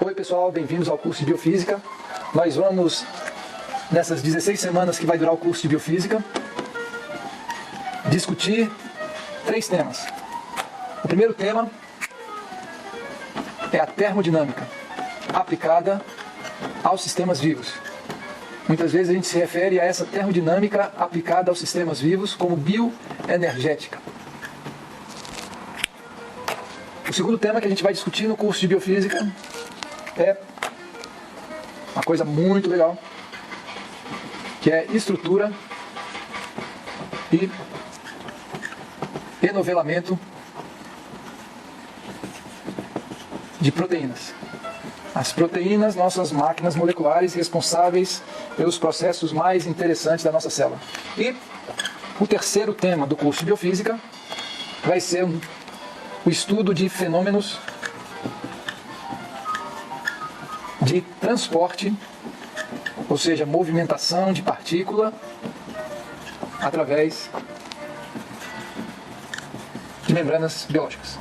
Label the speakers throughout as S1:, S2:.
S1: Oi pessoal, bem-vindos ao curso de Biofísica. Nós vamos, nessas 16 semanas que vai durar o curso de Biofísica, discutir 3 temas. O primeiro tema é a termodinâmica aplicada aos sistemas vivos. Muitas vezes a gente se refere a essa termodinâmica aplicada aos sistemas vivos como bioenergética. O segundo tema que a gente vai discutir no curso de Biofísica é uma coisa muito legal, que é estrutura e enovelamento de proteínas. As proteínas, nossas máquinas moleculares responsáveis pelos processos mais interessantes da nossa célula. E o terceiro tema do curso de Biofísica vai ser o estudo de fenômenos de transporte, ou seja, movimentação de partícula através de membranas biológicas.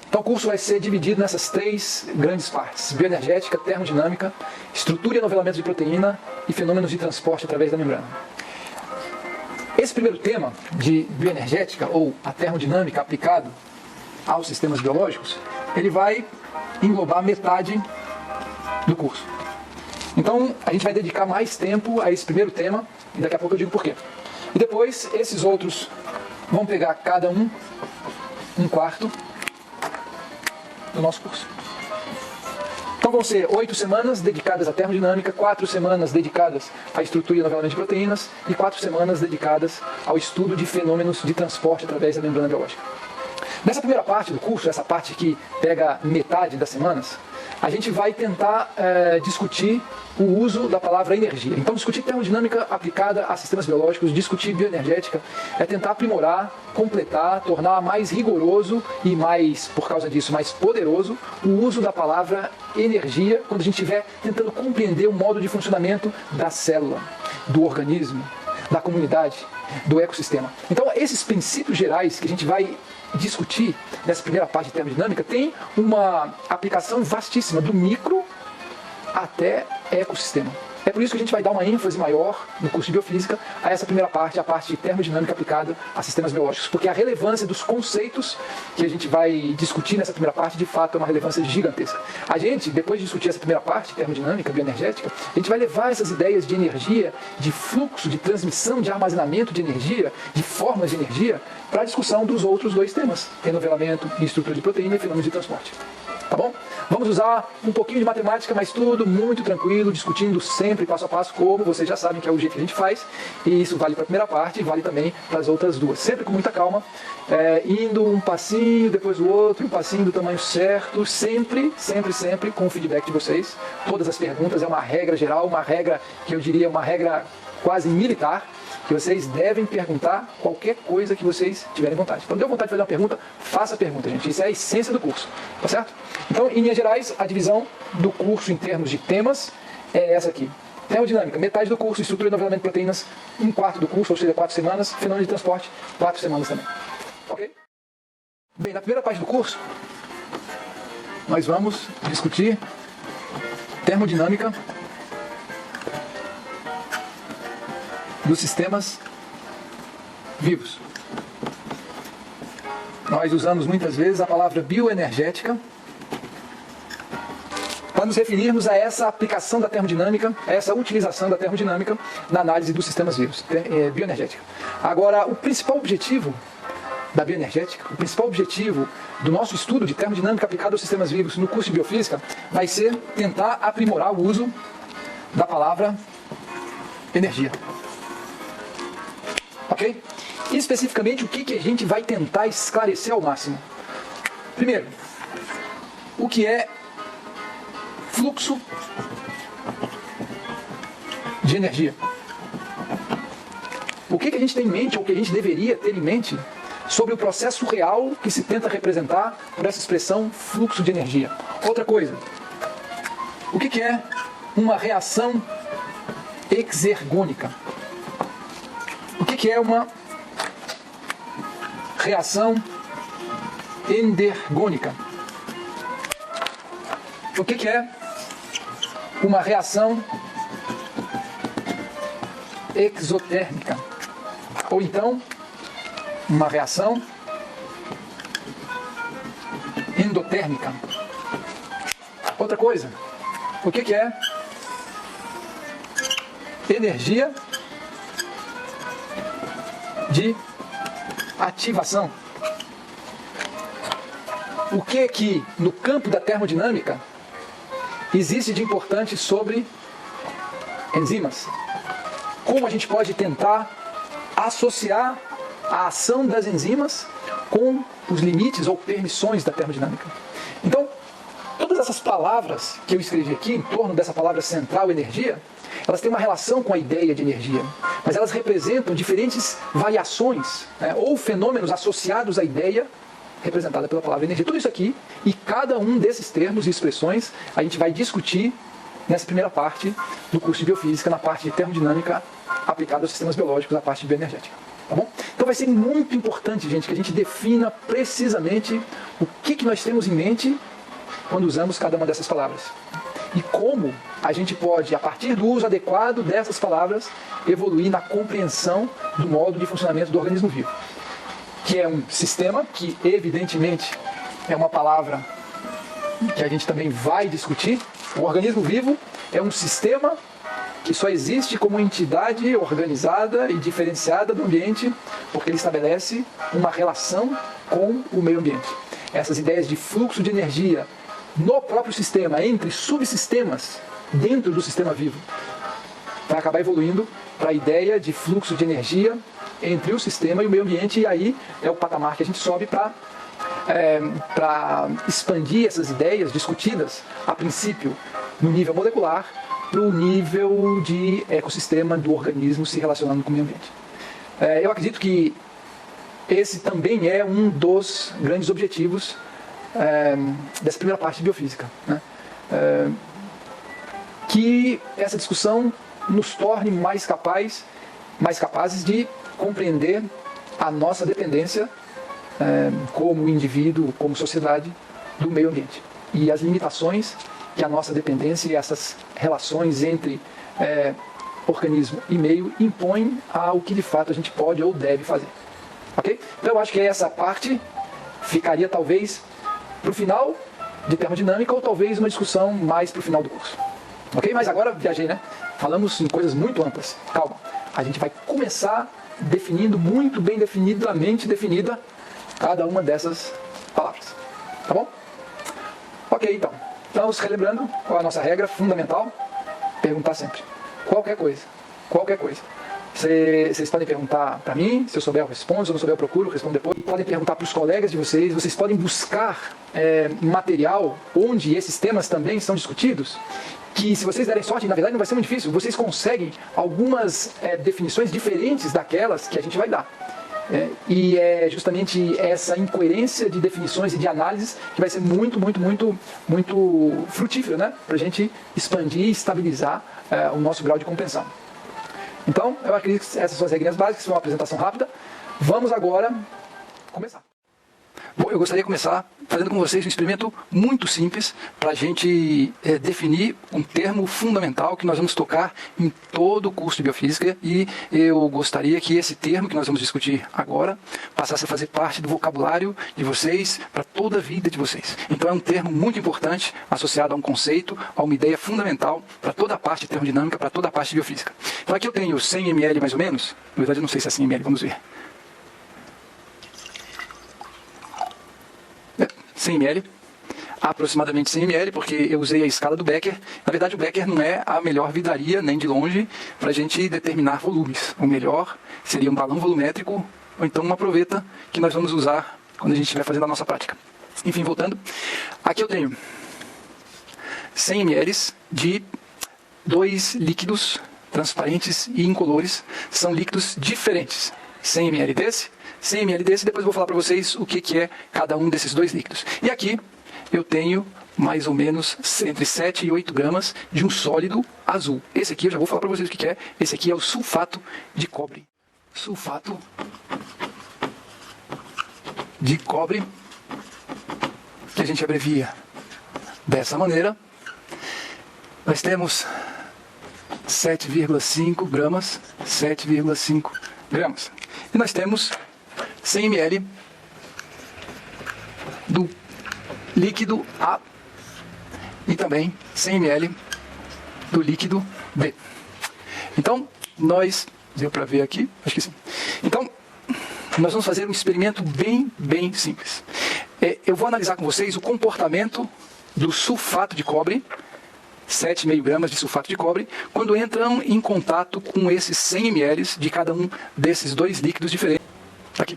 S1: Então o curso vai ser dividido nessas 3 grandes partes: bioenergética, termodinâmica, estrutura e enovelamento de proteína e fenômenos de transporte através da membrana. Esse primeiro tema de bioenergética, ou a termodinâmica aplicado aos sistemas biológicos, ele vai englobar metade do curso. Então a gente vai dedicar mais tempo a esse primeiro tema, e daqui a pouco eu digo por quê. E depois esses outros vão pegar cada um quarto do nosso curso. Então vão ser 8 semanas dedicadas à termodinâmica, 4 semanas dedicadas à estrutura e enovelamento de proteínas e 4 semanas dedicadas ao estudo de fenômenos de transporte através da membrana biológica. Nessa primeira parte do curso, essa parte que pega metade das semanas, a gente vai tentar discutir o uso da palavra energia. Então, discutir termodinâmica aplicada a sistemas biológicos, discutir bioenergética, é tentar aprimorar, completar, tornar mais rigoroso e mais, por causa disso, mais poderoso o uso da palavra energia quando a gente estiver tentando compreender o modo de funcionamento da célula, do organismo, da comunidade, do ecossistema. Então, esses princípios gerais que a gente vai discutir nessa primeira parte de termodinâmica tem uma aplicação vastíssima, do micro até ecossistema. É por isso que a gente vai dar uma ênfase maior no curso de Biofísica a essa primeira parte, a parte de termodinâmica aplicada a sistemas biológicos, porque a relevância dos conceitos que a gente vai discutir nessa primeira parte, de fato, é uma relevância gigantesca. A gente, depois de discutir essa primeira parte, termodinâmica, bioenergética, a gente vai levar essas ideias de energia, de fluxo, de transmissão, de armazenamento de energia, de formas de energia, para a discussão dos outros 2 temas, enovelamento e estrutura de proteína e fenômenos de transporte. Tá bom? Vamos usar um pouquinho de matemática, mas tudo muito tranquilo, discutindo sempre passo a passo, como vocês já sabem que é o jeito que a gente faz. E isso vale para a primeira parte e vale também para as outras 2. Sempre com muita calma, indo um passinho, depois o outro, um passinho do tamanho certo, sempre com o feedback de vocês. Todas as perguntas é uma regra geral, uma regra que eu diria uma regra quase militar, que vocês devem perguntar qualquer coisa que vocês tiverem vontade. Quando deu vontade de fazer uma pergunta, faça a pergunta, gente. Isso é a essência do curso, tá certo? Então, em linhas gerais, a divisão do curso em termos de temas é essa aqui. Termodinâmica, metade do curso, estrutura e enovelamento de proteínas, 1/4 do curso, ou seja, 4 semanas, fenômeno de transporte, 4 semanas também. Ok? Bem, na primeira parte do curso, nós vamos discutir termodinâmica dos sistemas vivos. Nós usamos muitas vezes a palavra bioenergética para nos referirmos a essa aplicação da termodinâmica, a essa utilização da termodinâmica na análise dos sistemas vivos, bioenergética. Agora, o principal objetivo da bioenergética, o principal objetivo do nosso estudo de termodinâmica aplicada aos sistemas vivos no curso de Biofísica vai ser tentar aprimorar o uso da palavra energia. Ok? E especificamente o que a gente vai tentar esclarecer ao máximo. Primeiro, o que é fluxo de energia? O que a gente tem em mente, ou o que a gente deveria ter em mente, sobre o processo real que se tenta representar por essa expressão fluxo de energia? Outra coisa, o que é uma reação exergônica? O que é uma reação endergônica? o que é uma reação exotérmica? Ou então, uma reação endotérmica. Outra coisa, o que é energia de ativação? O que no campo da termodinâmica existe de importante sobre enzimas? Como a gente pode tentar associar a ação das enzimas com os limites ou permissões da termodinâmica? Então, todas essas palavras que eu escrevi aqui, em torno dessa palavra central, energia, elas têm uma relação com a ideia de energia, mas elas representam diferentes variações, né, ou fenômenos associados à ideia representada pela palavra energia. Tudo isso aqui, e cada um desses termos e expressões, a gente vai discutir nessa primeira parte do curso de Biofísica, na parte de termodinâmica aplicada aos sistemas biológicos, na parte de bioenergética. Tá bom? Então vai ser muito importante, gente, que a gente defina precisamente o que nós temos em mente quando usamos cada uma dessas palavras. E como a gente pode, a partir do uso adequado dessas palavras, evoluir na compreensão do modo de funcionamento do organismo vivo. Que é um sistema que, evidentemente, é uma palavra que a gente também vai discutir. O organismo vivo é um sistema que só existe como entidade organizada e diferenciada do ambiente, porque ele estabelece uma relação com o meio ambiente. Essas ideias de fluxo de energia no próprio sistema, entre subsistemas dentro do sistema vivo, vai acabar evoluindo para a ideia de fluxo de energia entre o sistema e o meio ambiente, e aí é o patamar que a gente sobe para expandir essas ideias discutidas, a princípio, no nível molecular, para o nível de ecossistema do organismo se relacionando com o meio ambiente. Eu acredito que esse também é um dos grandes objetivos dessa primeira parte de biofísica, né? Que essa discussão nos torne mais capazes de compreender a nossa dependência como indivíduo, como sociedade, do meio ambiente e as limitações que a nossa dependência e essas relações entre organismo e meio impõem ao que de fato a gente pode ou deve fazer. Ok? Então eu acho que essa parte ficaria talvez para o final de termodinâmica ou talvez uma discussão mais para o final do curso. Ok? Mas agora viajei, né? Falamos em coisas muito amplas. Calma. A gente vai começar definindo, muito bem definidamente definida, cada uma dessas palavras. Tá bom? Ok, então. Vamos relembrando qual é a nossa regra fundamental. Perguntar sempre. Qualquer coisa. Qualquer coisa. Vocês podem perguntar para mim, se eu souber eu respondo, se eu não souber eu procuro, eu respondo depois. Podem perguntar para os colegas de vocês podem buscar material onde esses temas também são discutidos, que se vocês derem sorte, na verdade não vai ser muito difícil, vocês conseguem algumas definições diferentes daquelas que a gente vai dar. E é justamente essa incoerência de definições e de análises que vai ser muito frutífero, né? Para a gente expandir e estabilizar o nosso grau de compreensão. Então, eu acredito que essas são as regrinhas básicas, foi uma apresentação rápida. Vamos agora começar. Bom, eu gostaria de começar fazendo com vocês um experimento muito simples para a gente definir um termo fundamental que nós vamos tocar em todo o curso de Biofísica, e eu gostaria que esse termo que nós vamos discutir agora passasse a fazer parte do vocabulário de vocês para toda a vida de vocês. Então é um termo muito importante associado a um conceito, a uma ideia fundamental para toda a parte de termodinâmica, para toda a parte de Biofísica. Então aqui eu tenho 100 ml mais ou menos, na verdade eu não sei se é 100 ml, vamos ver. 100 ml, aproximadamente 100 ml, porque eu usei a escala do Becker. Na verdade, o Becker não é a melhor vidraria, nem de longe, para a gente determinar volumes. O melhor seria um balão volumétrico, ou então uma proveta, que nós vamos usar quando a gente estiver fazendo a nossa prática. Enfim, voltando. Aqui eu tenho 100 ml de dois líquidos transparentes e incolores. São líquidos diferentes. 100 ml desse, 100 ml desse, depois eu vou falar para vocês o que é cada um desses dois líquidos. E aqui eu tenho mais ou menos entre 7 e 8 gramas de um sólido azul. Esse aqui eu já vou falar para vocês o que é. Esse aqui é o sulfato de cobre. Sulfato de cobre, que a gente abrevia Dessa maneira, nós temos 7,5 gramas, 7,5 gramas. E nós temos 100 ml do líquido A e também 100 ml do líquido B. Então, deu para ver aqui? Acho que sim. Então, nós vamos fazer um experimento bem simples. Eu vou analisar com vocês o comportamento do sulfato de cobre, 7,5 gramas de sulfato de cobre, quando entram em contato com esses 100 ml de cada um desses dois líquidos diferentes. Aqui.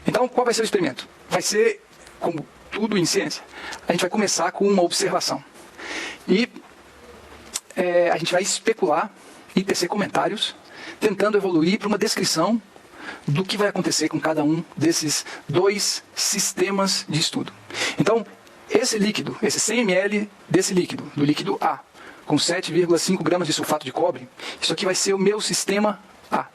S1: Então, qual vai ser o experimento? Vai ser, como tudo em ciência, a gente vai começar com uma observação. E a gente vai especular e tecer comentários, tentando evoluir para uma descrição do que vai acontecer com cada um desses dois sistemas de estudo. Então, esse líquido, esse 100 ml desse líquido, do líquido A, com 7,5 gramas de sulfato de cobre, isso aqui vai ser o meu sistema A.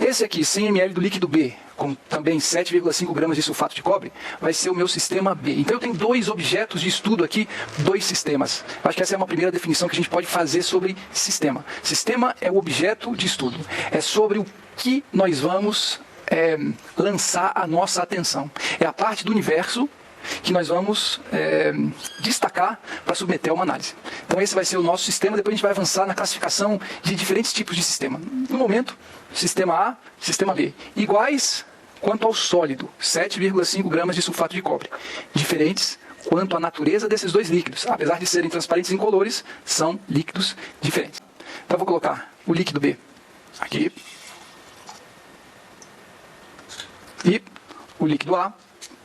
S1: Esse aqui, 100 ml do líquido B, com também 7,5 gramas de sulfato de cobre, vai ser o meu sistema B. Então eu tenho dois objetos de estudo aqui, dois sistemas. Eu acho que essa é uma primeira definição que a gente pode fazer sobre sistema. Sistema é o objeto de estudo. É sobre o que nós vamos lançar a nossa atenção. É a parte do universo que nós vamos destacar para submeter a uma análise. Então esse vai ser o nosso sistema, depois a gente vai avançar na classificação de diferentes tipos de sistema. No momento, sistema A, sistema B, iguais quanto ao sólido, 7,5 gramas de sulfato de cobre. Diferentes quanto à natureza desses dois líquidos. Apesar de serem transparentes incolores, são líquidos diferentes. Então eu vou colocar o líquido B aqui. E o líquido A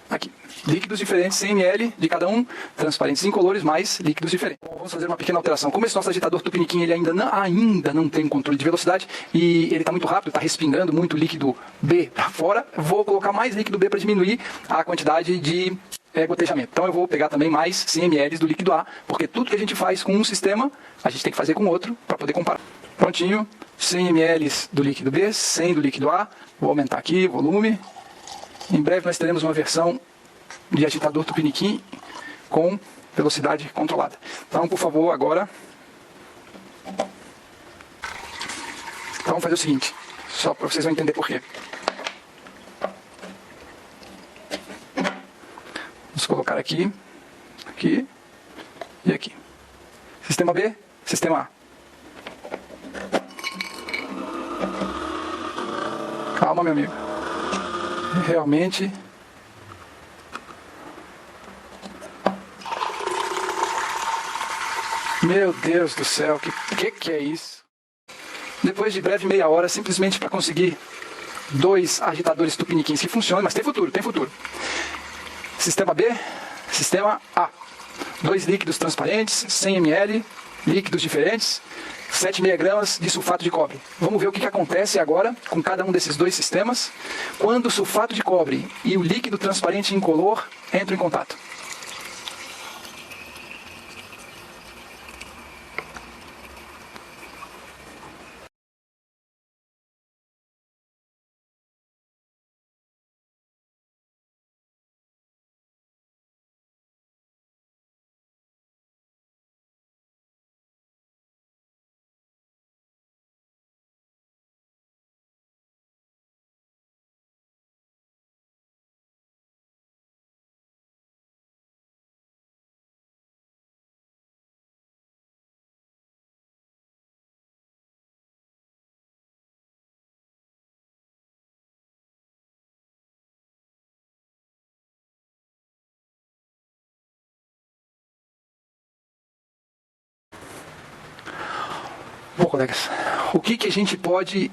S1: aqui. Líquidos diferentes, 100 ml de cada um, transparentes incolores, mais líquidos diferentes. Vamos fazer uma pequena alteração. Como esse nosso agitador tupiniquim ele ainda não tem controle de velocidade e ele está muito rápido, está respingando muito líquido B para fora, vou colocar mais líquido B para diminuir a quantidade de gotejamento. Então eu vou pegar também mais 100 ml do líquido A, porque tudo que a gente faz com um sistema, a gente tem que fazer com outro para poder comparar. Prontinho, 100 ml do líquido B, 100 do líquido A. Vou aumentar aqui o volume. Em breve nós teremos uma versão de agitador tupiniquim com velocidade controlada. Então, por favor, agora... Então, vamos fazer o seguinte, só para vocês vão entender por quê. Vamos colocar aqui, aqui e aqui. Sistema B, sistema A. Calma, meu amigo. Realmente... Meu Deus do céu, que é isso? Depois de breve meia hora, simplesmente para conseguir dois agitadores tupiniquins que funcionam, mas tem futuro, tem futuro. Sistema B, sistema A. Dois líquidos transparentes, 100 ml, líquidos diferentes, 7,5 gramas de sulfato de cobre. Vamos ver o que acontece agora com cada um desses dois sistemas quando o sulfato de cobre e o líquido transparente incolor entram em contato. Bom, colegas, o que a gente pode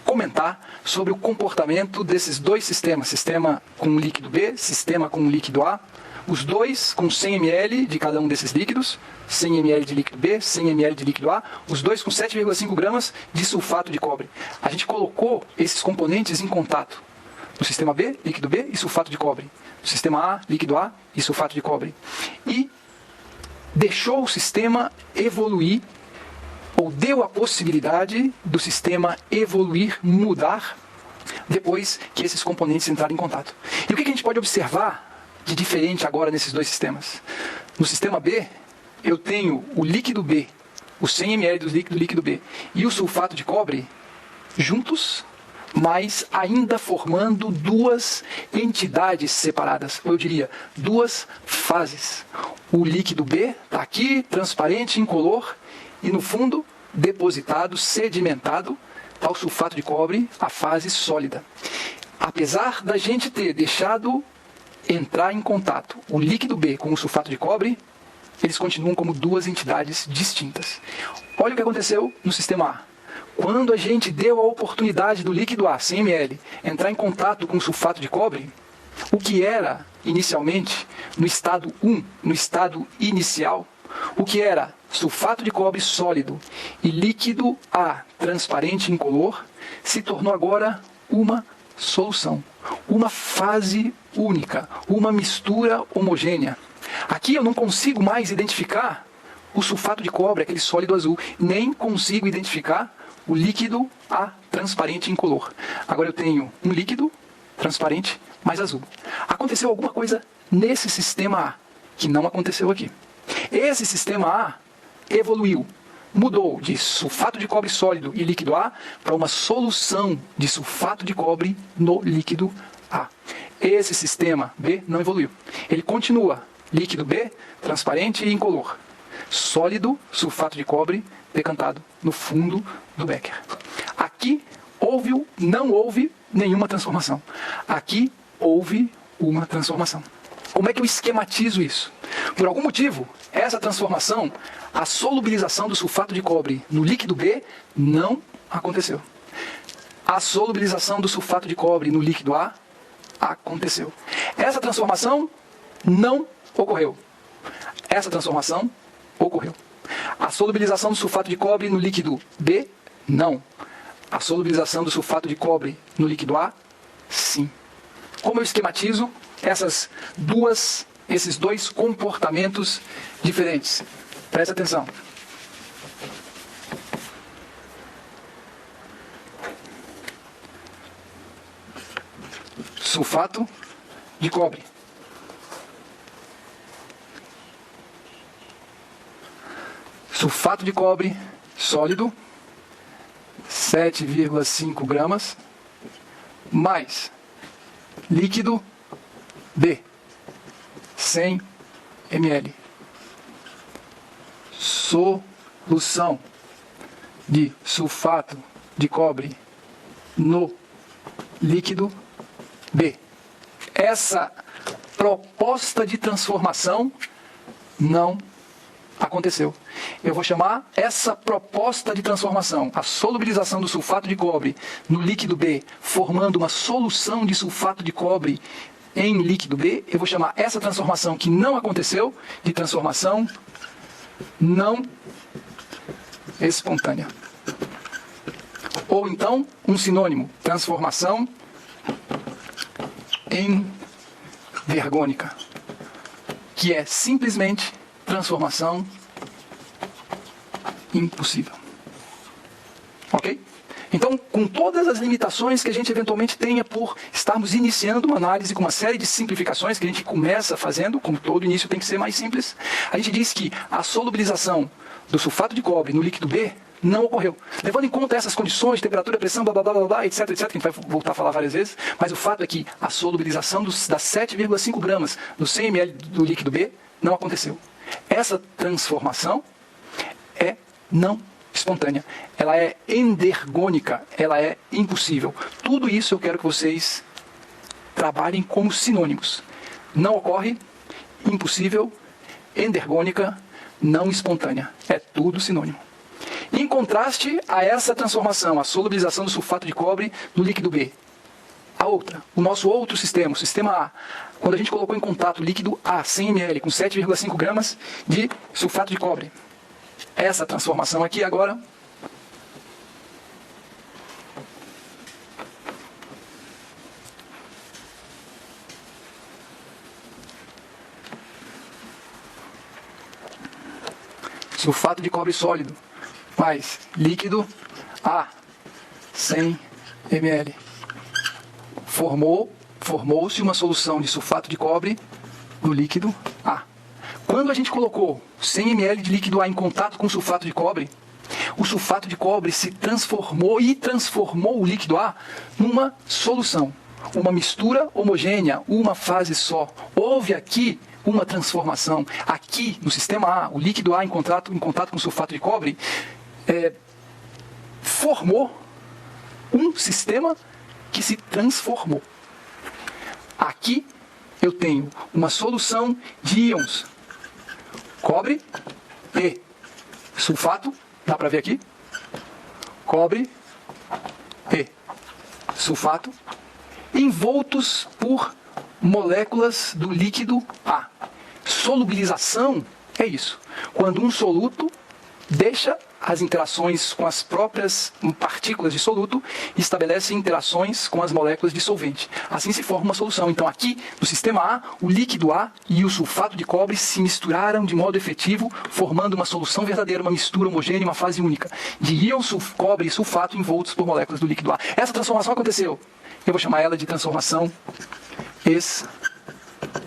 S1: comentar sobre o comportamento desses dois sistemas, sistema com líquido B, sistema com líquido A, os dois com 100 ml de cada um desses líquidos, 100 ml de líquido B, 100 ml de líquido A, os dois com 7,5 gramas de sulfato de cobre. A gente colocou esses componentes em contato. No sistema B, líquido B e sulfato de cobre. No sistema A, líquido A e sulfato de cobre. E deixou o sistema evoluir, ou deu a possibilidade do sistema evoluir, mudar, depois que esses componentes entraram em contato. E o que a gente pode observar de diferente agora nesses dois sistemas? No sistema B, eu tenho o líquido B, os 100 ml do líquido B, e o sulfato de cobre juntos, mas ainda formando duas entidades separadas, ou eu diria, duas fases. O líquido B está aqui, transparente, incolor, e no fundo, depositado, sedimentado, está o sulfato de cobre, a fase sólida. Apesar da gente ter deixado entrar em contato o líquido B com o sulfato de cobre, eles continuam como duas entidades distintas. Olha o que aconteceu no sistema A. Quando a gente deu a oportunidade do líquido A, 100 ml, entrar em contato com o sulfato de cobre, o que era inicialmente, no estado 1, no estado inicial, o que era sulfato de cobre sólido e líquido A, transparente e incolor, se tornou agora uma solução, uma fase única, uma mistura homogênea. Aqui eu não consigo mais identificar o sulfato de cobre, aquele sólido azul, nem consigo identificar o líquido A, transparente e incolor. Agora eu tenho um líquido transparente, mais azul. Aconteceu alguma coisa nesse sistema A, que não aconteceu aqui. Esse sistema A evoluiu, mudou de sulfato de cobre sólido e líquido A para uma solução de sulfato de cobre no líquido A. Esse sistema B não evoluiu. Ele continua líquido B, transparente e incolor. Sólido, sulfato de cobre, decantado no fundo do becker. Aqui não houve nenhuma transformação. Aqui houve uma transformação. Como é que eu esquematizo isso? Por algum motivo, essa transformação, a solubilização do sulfato de cobre no líquido B, não aconteceu. A solubilização do sulfato de cobre no líquido A aconteceu. Essa transformação não ocorreu. Essa transformação ocorreu. A solubilização do sulfato de cobre no líquido B, não. A solubilização do sulfato de cobre no líquido A, sim. Como eu esquematizo esses dois comportamentos diferentes? Preste atenção. Sulfato de cobre. Sulfato de cobre sólido, 7,5 gramas, mais líquido B, 100 ml. Solução de sulfato de cobre no líquido B. Essa proposta de transformação não aconteceu. Eu vou chamar essa proposta de transformação, a solubilização do sulfato de cobre no líquido B, formando uma solução de sulfato de cobre em líquido B, eu vou chamar essa transformação que não aconteceu de transformação não espontânea. Ou então, um sinônimo, transformação envergônica, que é simplesmente transformação impossível. Ok? Então, com todas as limitações que a gente eventualmente tenha por estarmos iniciando uma análise com uma série de simplificações que a gente começa fazendo, como todo início tem que ser mais simples, a gente diz que a solubilização do sulfato de cobre no líquido B não ocorreu. Levando em conta essas condições, temperatura, pressão, blá, blá, blá, blá, etc, etc, que a gente vai voltar a falar várias vezes, mas o fato é que a solubilização das 7,5 gramas do 100 ml do líquido B não aconteceu. Essa transformação é não espontânea. Ela é endergônica, ela é impossível. Tudo isso eu quero que vocês trabalhem como sinônimos. Não ocorre, impossível, endergônica, não espontânea. É tudo sinônimo. Em contraste a essa transformação, a solubilização do sulfato de cobre no líquido B, a outra, o nosso outro sistema, o sistema A, quando a gente colocou em contato o líquido A, 100 ml, com 7,5 gramas de sulfato de cobre. Essa transformação aqui agora sulfato de cobre sólido mais líquido A, 100 ml. Formou-se uma solução de sulfato de cobre do líquido A. Quando a gente colocou 100 ml de líquido A em contato com sulfato de cobre, o sulfato de cobre se transformou e transformou o líquido A numa solução, uma mistura homogênea, uma fase só. Houve aqui uma transformação. Aqui no sistema A, o líquido A em contato com sulfato de cobre formou um sistema que se transformou. Aqui eu tenho uma solução de íons cobre e sulfato, dá para ver aqui? Cobre e sulfato envoltos por moléculas do líquido A. Solubilização é isso. Quando um soluto deixa as interações com as próprias partículas de soluto e estabelece interações com as moléculas de solvente. Assim se forma uma solução. Então aqui, no sistema A, o líquido A e o sulfato de cobre se misturaram de modo efetivo, formando uma solução verdadeira, uma mistura homogênea, uma fase única, de íons cobre e sulfato envoltos por moléculas do líquido A. Essa transformação aconteceu. Eu vou chamar ela de transformação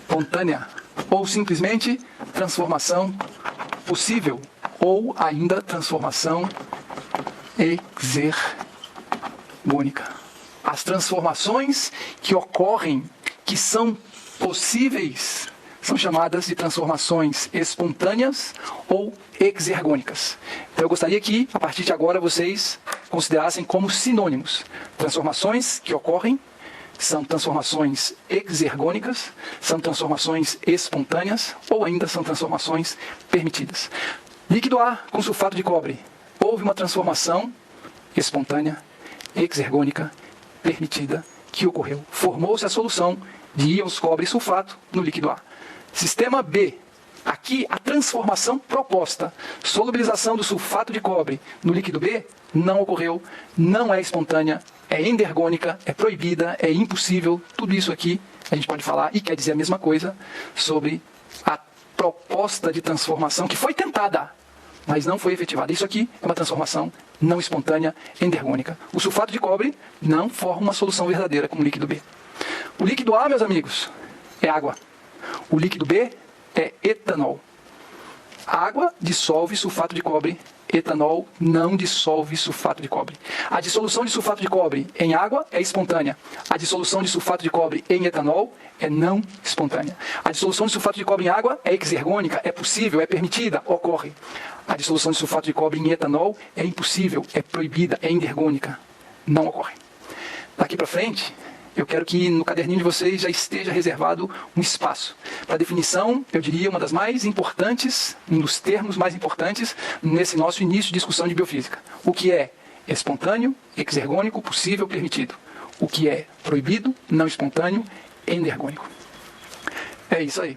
S1: espontânea, ou simplesmente transformação possível, ou ainda transformação exergônica. As transformações que ocorrem, que são possíveis, são chamadas de transformações espontâneas ou exergônicas. Então eu gostaria que, a partir de agora, vocês considerassem como sinônimos. Transformações que ocorrem são transformações exergônicas, são transformações espontâneas ou ainda são transformações permitidas. Líquido A com sulfato de cobre. Houve uma transformação espontânea, exergônica, permitida, que ocorreu. Formou-se a solução de íons cobre e sulfato no líquido A. Sistema B. Aqui a transformação proposta, solubilização do sulfato de cobre no líquido B, não ocorreu, não é espontânea, é endergônica, é proibida, é impossível. Tudo isso aqui a gente pode falar e quer dizer a mesma coisa sobre a proposta de transformação que foi tentada, mas não foi efetivada. Isso aqui é uma transformação não espontânea, endergônica. O sulfato de cobre não forma uma solução verdadeira com o líquido B. O líquido A, meus amigos, é água. O líquido B é etanol. Água dissolve sulfato de cobre, etanol não dissolve sulfato de cobre. A dissolução de sulfato de cobre em água é espontânea. A dissolução de sulfato de cobre em etanol é não espontânea. A dissolução de sulfato de cobre em água é exergônica, é possível, é permitida, ocorre. A dissolução de sulfato de cobre em etanol é impossível, é proibida, é endergônica, não ocorre. Daqui para frente, eu quero que no caderninho de vocês já esteja reservado um espaço para definição, eu diria, uma das mais importantes, um dos termos mais importantes nesse nosso início de discussão de biofísica. O que é espontâneo, exergônico, possível, permitido. O que é proibido, não espontâneo, endergônico. É isso aí.